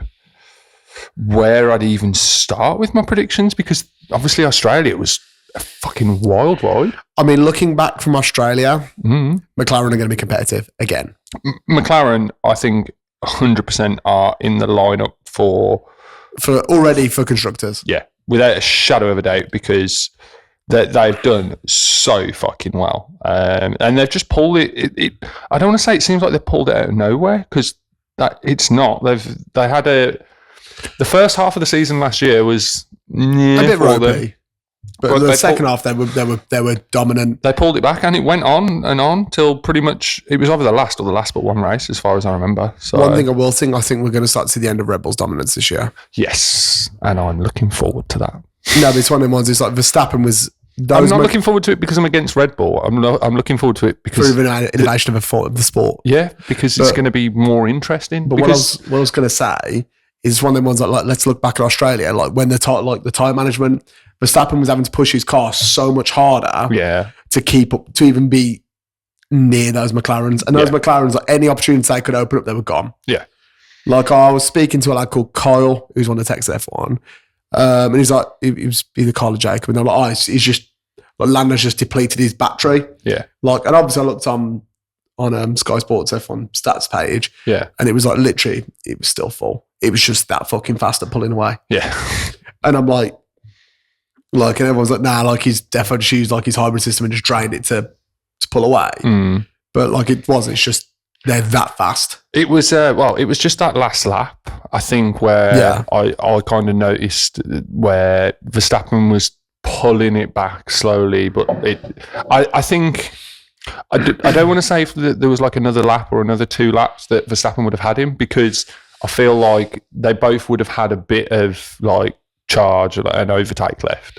where I'd even start with my predictions, because obviously Australia was a fucking wild ride. I mean, looking back from Australia, McLaren are going to be competitive again. McLaren, I think 100% are in the lineup for constructors. Yeah, without a shadow of a doubt, because they've done so fucking well, and they've just pulled it. I don't want to say it seems like they've pulled it out of nowhere, because it's not. They had the first half of the season last year was a bit ropey, but the second half they were dominant. They pulled it back, and it went on and on till pretty much it was either the last but one race, as far as I remember. So one thing I think we're going to start to see the end of Red Bull's dominance this year. Yes, and I'm looking forward to that. No, but it's one of them ones. It's like Verstappen was. I'm not looking forward to it because I'm against Red Bull. I'm looking forward to it because proven innovation of the sport. Yeah, because it's going to be more interesting. But what I was going to say is one of them ones like let's look back at Australia, like when the tyre management, Verstappen was having to push his car so much harder, to keep up, to even be near those McLarens, and those McLarens, like any opportunity they could open up, they were gone. Yeah, like I was speaking to a lad called Kyle, who's one of the techs there for one. And he's like, he was either Carl or Jacob, and they're like, he's just, like, Lando's just depleted his battery. Yeah. Like, and obviously I looked on Sky Sports F1 stats page. Yeah. And it was like, literally, it was still full. It was just that fucking fast at pulling away. Yeah. And I'm like, and everyone's like, nah, like he's definitely just used like his hybrid system and just drained it to pull away. But like it wasn't, it's just, they're that fast. It was it was just that last lap, I think, where I kind of noticed where Verstappen was pulling it back slowly, but I think I don't want to say if there was like another lap or another 2 laps that Verstappen would have had him, because I feel like they both would have had a bit of like charge and overtake left,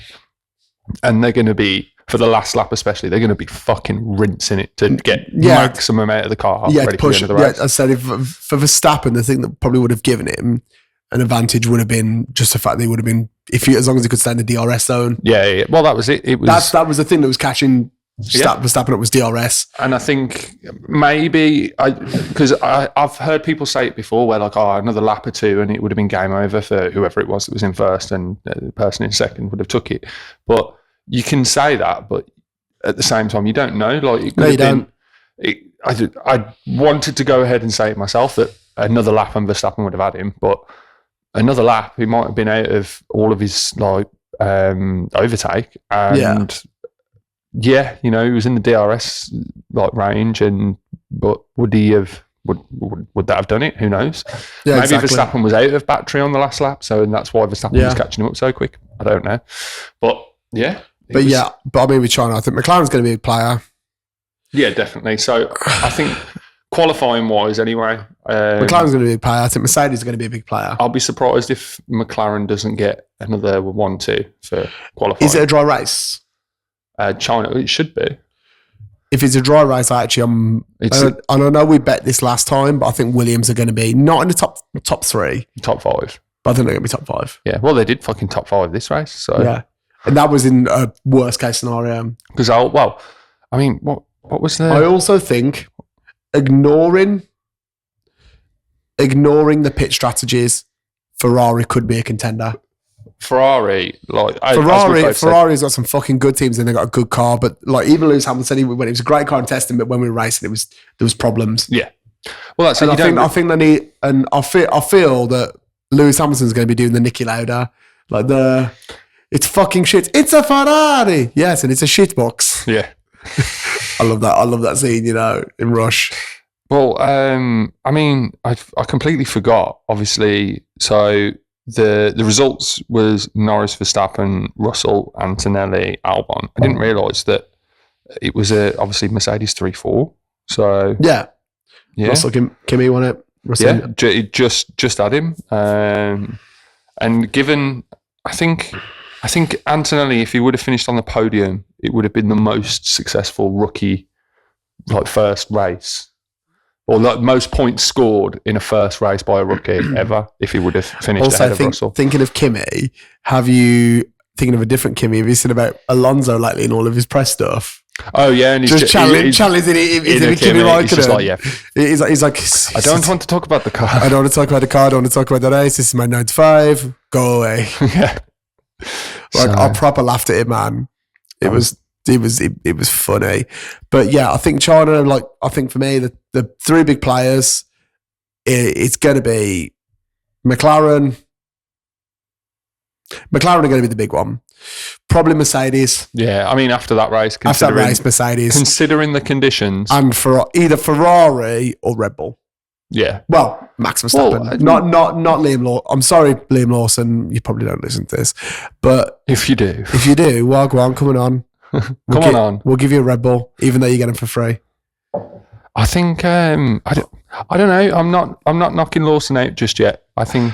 and they're going to be, for the last lap especially, they're going to be fucking rinsing it to get maximum out of the car. Yeah, ready to push. For the end of the race. I said for Verstappen, the thing that probably would have given him an advantage would have been just the fact that he would have been, as long as he could stay in the DRS zone. Yeah. Well, that was it. It was that was the thing that was catching Verstappen up, was DRS. And I think maybe because I've heard people say it before, where like, another lap or 2, and it would have been game over for whoever it was that was in first, and the person in second would have took it, but. You can say that, but at the same time, you don't know. Like, it could have been. I wanted to go ahead and say it myself that another lap and Verstappen would have had him, but another lap he might have been out of all of his like overtake, and he was in the DRS like range, but would he have? Would that have done it? Who knows? Yeah, maybe exactly. Verstappen was out of battery on the last lap, and that's why Verstappen was catching him up so quick. I don't know, but yeah. But I mean, with China, I think McLaren's going to be a player. Yeah, definitely. So I think qualifying wise, anyway, McLaren's going to be a big player. I think Mercedes is going to be a big player. I'll be surprised if McLaren doesn't get another 1-2 for qualifying. Is it a dry race? China, it should be. If it's a dry race, I know we bet this last time, but I think Williams are going to be not in the top 3. Top 5. But I think they're going to be top 5. Yeah, well, they did fucking top 5 this race. So yeah. And that was in a worst case scenario. Because, I mean, what was there? I also think ignoring the pit strategies, Ferrari could be a contender. Ferrari's got some fucking good teams and they got a good car, but like even Lewis Hamilton said, when it was a great car in testing, but when we were racing, there was problems. Yeah. Well, that's I think they need, and I feel that Lewis Hamilton's going to be doing the Niki Lauda, like it's fucking shit. It's a Ferrari, yes, and it's a shit box. Yeah. I love that scene, in Rush. Well, I mean, I completely forgot. Obviously, so. The results was Norris, Verstappen, Russell, Antonelli, Albon. I didn't realise that it was obviously Mercedes 3-4. So yeah. Russell, Kimi won it. Russell. Yeah, just had him. And given, I think Antonelli, if he would have finished on the podium, it would have been the most successful rookie first race. Or most points scored in a first race by a rookie ever if he would have finished ahead of Russell. Thinking of Kimi, thinking of a different Kimi, have you seen about Alonso lately in all of his press stuff? Oh yeah, and he's just challenging Kimi Raikkonen. He's just like, yeah. He's like, I don't want to talk about the car. I don't want to talk about the car. I don't want to talk about the race. This is my 9 to 5. Go away. Yeah. I proper laughed at it, man. It was funny. But yeah, I think China, I think for me, the 3 big players, it's going to be McLaren. McLaren are going to be the big one. Probably Mercedes. Yeah, I mean, after that race, Mercedes. Considering the conditions. And for either Ferrari or Red Bull. Yeah. Well, Max Verstappen. Not Liam Lawson. I'm sorry, Liam Lawson. You probably don't listen to this. But if you do, well, go on, coming on. We'll give you a Red Bull, even though you get them for free. I think I don't know. I'm not knocking Lawson out just yet. I think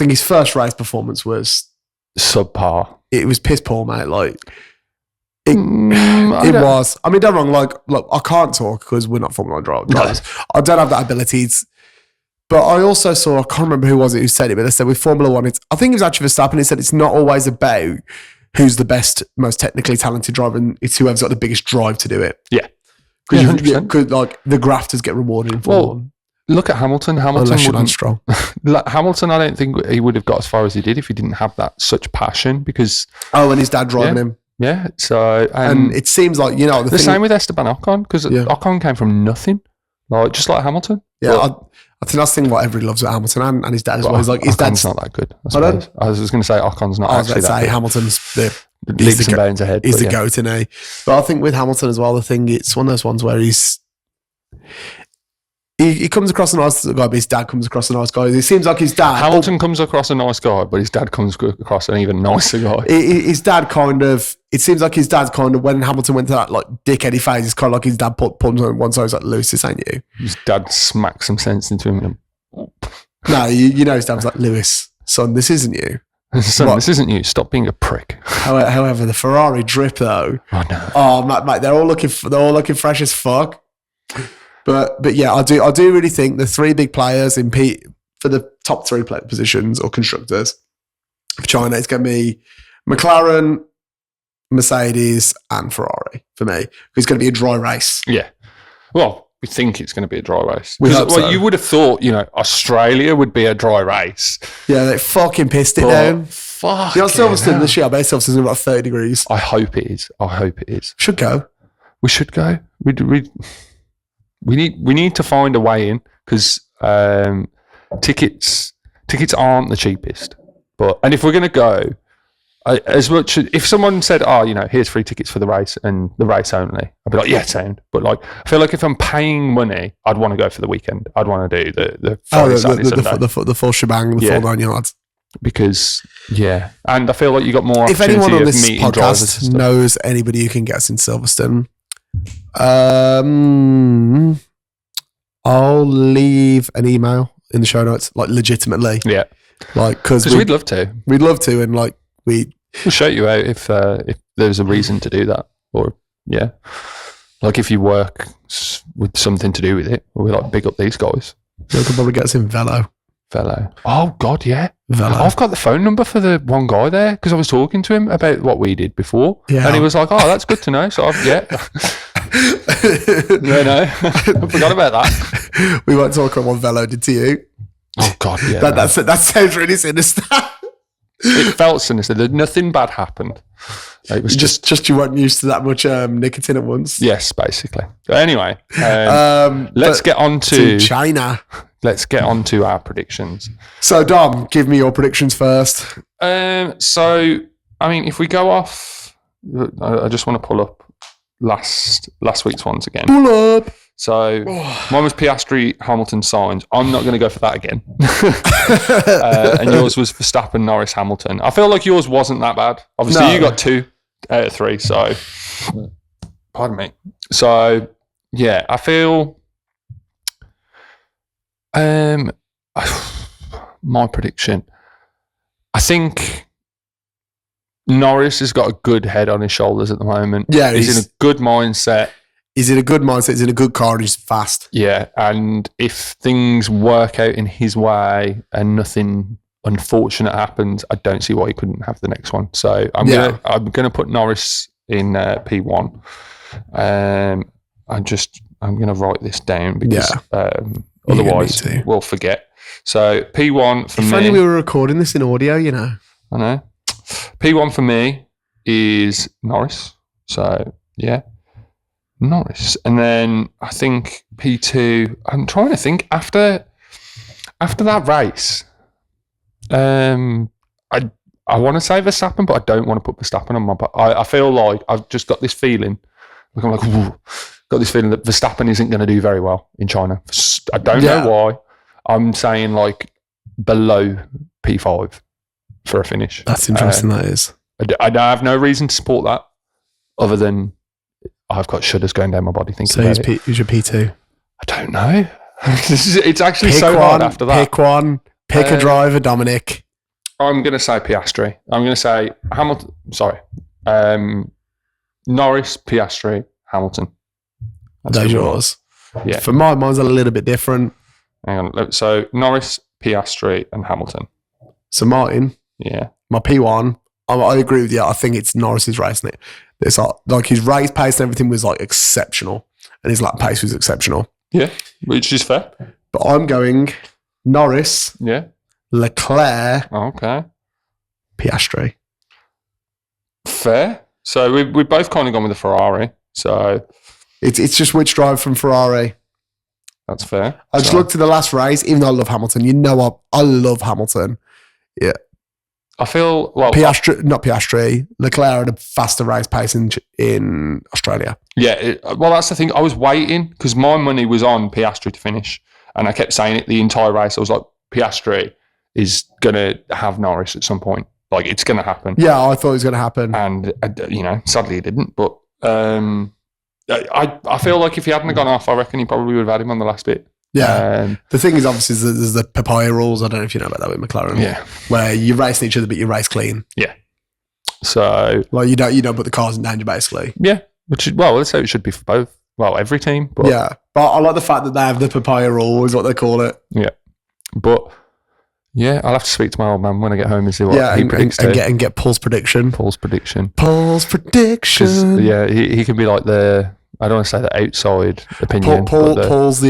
his first race performance was subpar. It was piss poor, mate. It was. I mean, don't wrong. Look, I can't talk because we're not Formula 1 drivers. No. I don't have that abilities. But I also saw, I can't remember who was it who said it, but they said with Formula 1, I think it was actually Verstappen. He said it's not always about who's the best, most technically talented driver, and it's whoever's got the biggest drive to do it. Yeah. Because the grafters get rewarded in Formula 1. Look at Hamilton. Unless you're Lance Stroll. Hamilton, I don't think he would have got as far as he did if he didn't have that such passion because... Oh, and his dad driving him. Yeah, so... And it seems like, the same with Esteban Ocon, because Ocon came from nothing, just like Hamilton. Yeah, I think that's the thing what everybody loves about Hamilton and his dad as well. He's like, his dad's not that good, I suppose. I was going to say Ocon's not actually that good. Hamilton's leaps and bounds ahead. He's the goat, isn't he? But I think with Hamilton as well, the thing, it's one of those ones where he comes across a nice guy, but his dad comes across a nice guy. It seems like his dad... Hamilton comes across a nice guy, but his dad comes across an even nicer guy. His dad kind of... It seems like his dad's kind of... When Hamilton went to that dickheady phase, it's kind of like his dad put him on one side. He's like, Lewis, this ain't you. His dad smacked some sense into him. No, you know his dad was like, Lewis, son, this isn't you. Son, this isn't you. Stop being a prick. However, the Ferrari drip though... Oh, no. Oh, mate, they're all looking fresh as fuck. But yeah, I do really think the 3 big players for the top 3 positions or constructors for China, it's going to be McLaren, Mercedes, and Ferrari for me. It's going to be a dry race. Yeah. Well, we think it's going to be a dry race. You would have thought, Australia would be a dry race. Yeah, they fucking pissed it down. Fuck. Silverstone this year, I bet Silverstone's about 30 degrees. I hope it is. Should go. We should go. We need to find a way in because tickets aren't the cheapest. And if we're going to go, as much if someone said, here's free tickets for the race and the race only, I'd be like, yeah, sound. But I feel like if I'm paying money, I'd want to go for the weekend. I'd want to do the Friday, Saturday, Sunday. The full shebang, the full 9 yards. Because and I feel like you got more. If anyone on this podcast knows anybody who can get us in Silverstone, I I'll leave an email in the show notes, like legitimately. Yeah. Like, because we'd love to. We'd love to. And like, we'll shout you out if there's a reason to do that. Or, yeah. Like if you work with something to do with it, or we like big up these guys. We could probably get us in Velo. Oh, God, yeah. Velo. I've got the phone number for the one guy there because I was talking to him about what we did before. Yeah. And he was like, oh, that's good to know. So, yeah. No. I forgot about that. We won't talk about what Velo did to you. Oh, God, yeah. That sounds really sinister. It felt sinister. Nothing bad happened. It was just you weren't used to that much nicotine at once. Yes, basically. But anyway, let's get on to China. Let's get on to our predictions. So, Dom, give me your predictions first. So, I mean, if we go off, I just want to pull up last week's ones again. Pull up. So, mine was Piastri, Hamilton, Sainz. I'm not going to go for that again. And yours was Verstappen, Norris, Hamilton. I feel like yours wasn't that bad. Obviously, you got 2 out of 3. So, pardon me. So, yeah, I feel... my prediction. I think Norris has got a good head on his shoulders at the moment. Yeah, he's in a good mindset. He's in a good mindset. He's in a good car and he's fast. Yeah, and if things work out in his way and nothing unfortunate happens, I don't see why he couldn't have the next one. So I'm gonna put Norris in P1. I'm gonna write this down because otherwise we'll forget. So P1 for me. If only we were recording this in audio, you know. I know. P1 for me is Norris. So yeah, Norris, and then I think P2. I'm trying to think after that race. I want to say Verstappen, but I don't want to put Verstappen on my. I feel like I've just got this feeling. Like I'm like, got this feeling that Verstappen isn't going to do very well in China. I don't know why. I'm saying like below P5 for a finish. That's interesting. That is. I have no reason to support that, other than I've got shudders going down my body thinking about it. Who's your P2? I don't know. It's actually so hard after that. Pick one. Pick a driver, Dominic. I'm going to say Piastri. I'm going to say Hamilton. Sorry. Norris, Piastri, Hamilton. That's yours. Yeah. For mine's a little bit different. Hang on. So Norris, Piastri, and Hamilton. So Martin. Yeah. My P1. I agree with you. I think it's Norris's racing it. It's like his race pace and everything was like exceptional, and his lap pace was exceptional. Yeah, which is fair. But I'm going Norris. Yeah. Leclerc. Okay. Piastri. Fair. So we've both kind of gone with the Ferrari. So it's just which driver from Ferrari. That's fair. I just looked at the last race, even though I love Hamilton. You know I love Hamilton. Yeah. I feel not Piastri. Leclerc had a faster race pace in Australia. Yeah, that's the thing. I was waiting because my money was on Piastri to finish, and I kept saying it the entire race. I was like, Piastri is gonna have Norris at some point. Like it's gonna happen. Yeah, I thought it was gonna happen, and sadly it didn't. But I feel like if he hadn't gone off, I reckon he probably would have had him on the last bit. Yeah. The thing is, obviously, there's the papaya rules. I don't know if you know about that with McLaren. Yeah. Where you race each other, but you race clean. Yeah. So. Like, you don't put the cars in danger, basically. Yeah. Let's say it should be for both. Well, every team. But yeah. But I like the fact that they have the papaya rule, is what they call it. Yeah. But, yeah, I'll have to speak to my old man when I get home and see what he predicts. And get Paul's prediction. Paul's prediction. Yeah, he can be like I don't want to say the outside opinion. Paul's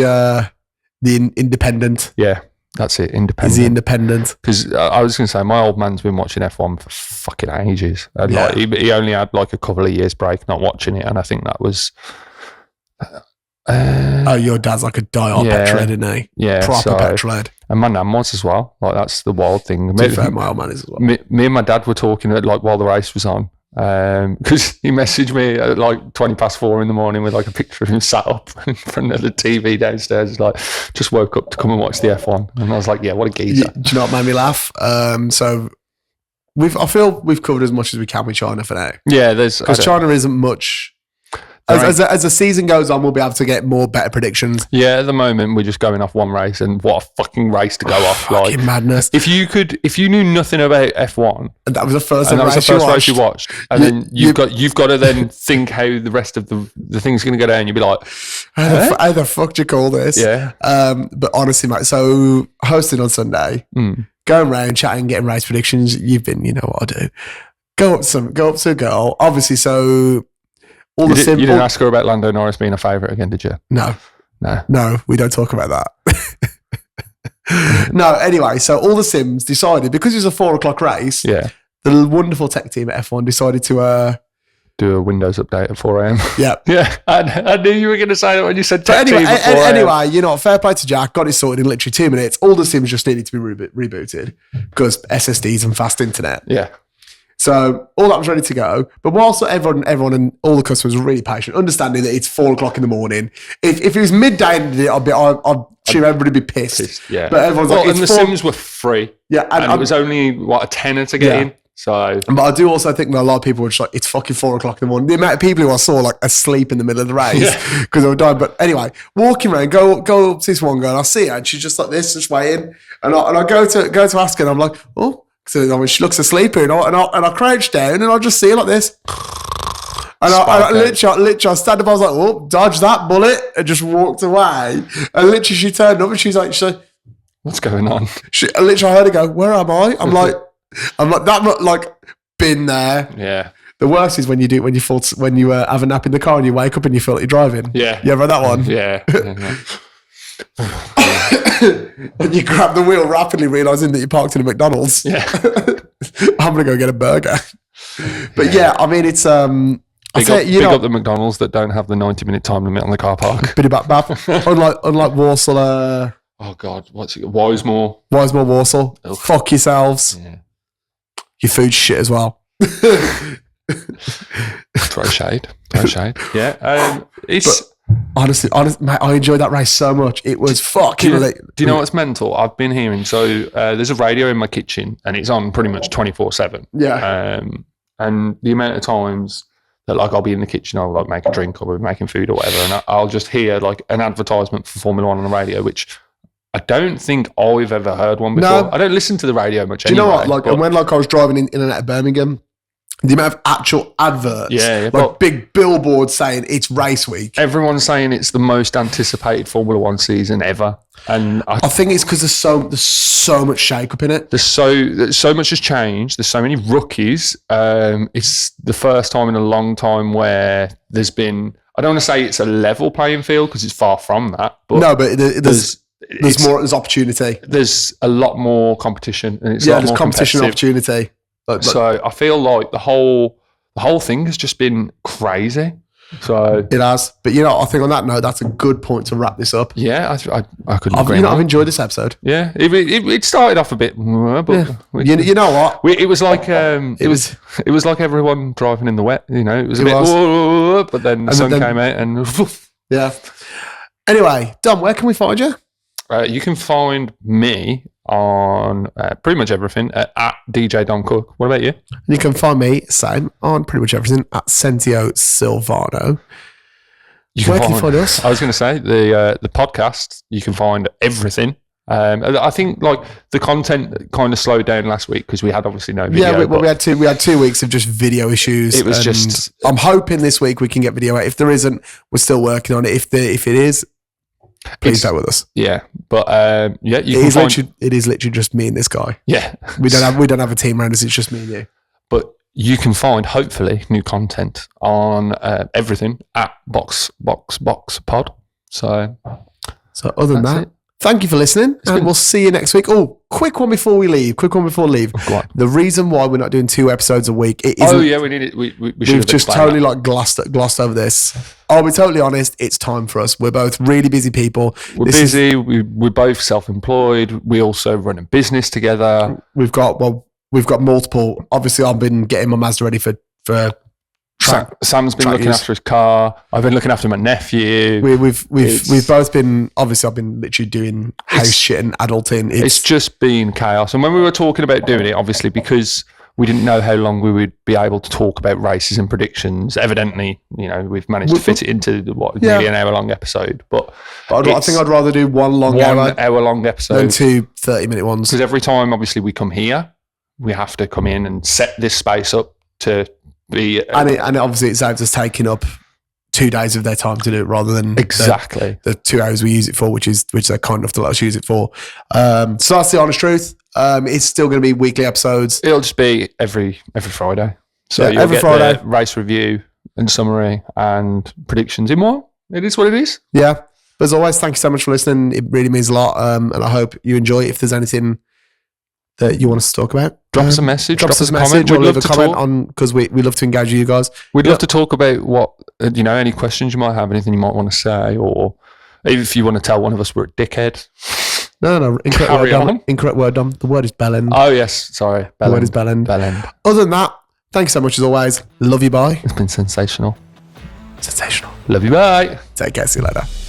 the independent. Yeah, that's it. Independent. Is he independent? Because I was going to say, my old man's been watching F1 for fucking ages. And like, he only had like a couple of years break not watching it. And I think that was... your dad's like a die-hard petrolhead, isn't he? Yeah. Proper petrolhead. And my nan was as well. Like, that's the wild thing. To be fair, my old man is as well. Me and my dad were talking like while the race was on. Because he messaged me at like 4:20 in the morning with like a picture of him sat up in front of the TV downstairs. He's like, just woke up to come and watch the F1. And I was like, yeah, what a geezer. Do you know what made me laugh? So I feel we've covered as much as we can with China for now. Yeah, because China isn't much. As the season goes on, we'll be able to get better predictions. Yeah, at the moment we're just going off one race, and what a fucking race to go off! Fucking like madness. If you knew nothing about F1, and that was the first race you watched, and then you've got to then think how the rest of the thing's going to go down. You'd be like, how the fuck do you call this? Yeah. But honestly, mate, so hosting on Sunday, going around chatting, getting race predictions. You know what I do. Go up to a girl. Obviously, so all the simple. You didn't ask her about Lando Norris being a favourite again, did you? No, we don't talk about that. No, anyway, so all the Sims decided, because it was a 4:00 race. Yeah. The wonderful tech team at F1 decided to do a Windows update at 4 a.m. Yeah. Yeah. I knew you were going to say that when you said tech team at 4 a.m. Anyway, fair play to Jack. Got it sorted in literally 2 minutes. All the Sims just needed to be rebooted because SSDs and fast internet. Yeah. So all that was ready to go. But whilst everyone and all the customers were really patient, understanding that it's 4:00 in the morning. If it was midday and did it, I'd sure everybody would be pissed. Yeah. But everyone's and the Sims were free. Yeah. And it was only, a tenner to get in. So, but I do also think that a lot of people were just like, it's fucking 4:00 in the morning. The amount of people who I saw like asleep in the middle of the race because they were dying. But anyway, walking around, go up to this one girl, and I see her, and she's just like this, just waiting. And I go to ask her, and I'm like, oh. So she looks asleep here, and I crouch down, and I just see her like this. And I literally stand up. I was like, oh, dodge that bullet, and just walked away. And literally, she turned up, and she's like, what's going on? I literally heard her go, where am I? I'm like that. Like been there. Yeah. The worst is when you have a nap in the car and you wake up and you feel like you're driving. Yeah. You ever had that one? Yeah. And you grab the wheel rapidly, realising that you parked in a McDonald's. Yeah. I'm going to go get a burger. But yeah, I mean, it's... Big up the McDonald's that don't have the 90-minute time limit on the car park. Bit about that. Unlike Walsall... oh, God. What's it? Wisemore, Walsall. Ugh. Fuck yourselves. Yeah. Your food's shit as well. Throw shade. Yeah. Honestly, mate, I enjoyed that race so much. It was fucking... Do you know what's mental? I've been hearing... So there's a radio in my kitchen and it's on pretty much 24/7. Yeah. And the amount of times that like I'll be in the kitchen, I'll like make a drink or be making food or whatever, and I'll just hear like an advertisement for Formula One on the radio, which I don't think I've ever heard one before. No. I don't listen to the radio much anyway. Do you know what? Like, and when like I was driving in and out of Birmingham, the amount of actual adverts, big billboards saying it's race week. Everyone's saying it's the most anticipated Formula One season ever, and I think it's because there's so much shake up in it. There's so much has changed. There's so many rookies. It's the first time in a long time where there's been. I don't want to say it's a level playing field because it's far from that. But no, but there's opportunity. There's a lot more competition, and there's competition and opportunity. So I feel like the whole thing has just been crazy. So it has. But I think on that note, that's a good point to wrap this up. Yeah, I couldn't agree more. I've enjoyed this episode. Yeah, it started off a bit, but you know what? It was like it was like everyone driving in the wet. It was a bit, whoa, but then the sun came out and yeah. Anyway, Dom, where can we find you? You can find me on pretty much everything at DJ Dom Cook. What about you? You can find me, same, on pretty much everything at Sentio Silvano. Where can you find us? I was going to say the podcast. You can find everything. I think like the content kind of slowed down last week because we had obviously no video. Yeah, we had 2 weeks of just video issues. It was just. I'm hoping this week we can get video out. If there isn't, we're still working on it. If it is. Please bear with us. Yeah, but it is literally just me and this guy. Yeah, we don't have a team around us. It's just me and you. But you can find hopefully new content on everything at Box Pod. So other than that, thank you for listening, and we'll see you next week. Oh, quick one before we leave. The reason why we're not doing 2 episodes a week. We need it. We've just totally like glossed over this. I'll be totally honest. It's time for us. We're both really busy people. We're busy. We're both self-employed. We also run a business together. We've got multiple. Obviously, I've been getting my Mazda ready for. Sam's been looking after his car. I've been looking after my nephew. We've both been. Obviously, I've been literally doing house shit and adulting. It's just been chaos. And when we were talking about doing it, obviously because we didn't know how long we would be able to talk about races and predictions. Evidently, we've managed to fit it into nearly an hour-long episode. But I think I'd rather do one hour-long episode than 2 30-minute ones. Because every time, obviously, we come here, we have to come in and set this space up to be... And obviously, it saves us taking up 2 days of their time to do it rather than the 2 hours we use it for, which they're kind enough to let us use it for. So that's the honest truth. It's still going to be weekly episodes. It'll just be every Friday. So you'll every get Friday, the race review and summary and predictions in one. It is what it is. Yeah. But as always, thank you so much for listening. It really means a lot. And I hope you enjoy it. If there's anything that you want us to talk about, drop us a message. Drop us a comment. We'd leave a comment on, because we love to engage with you guys. We'd love to talk about what, any questions you might have, anything you might want to say, or if you want to tell one of us we're a dickhead. No. Incorrect word, Dom. The word is bellend. Oh, yes. Sorry. Bellend. The word is bellend. Bellend. Other than that, thank you so much as always. Love you, bye. It's been sensational. Sensational. Love you, bye. Take care. See you later.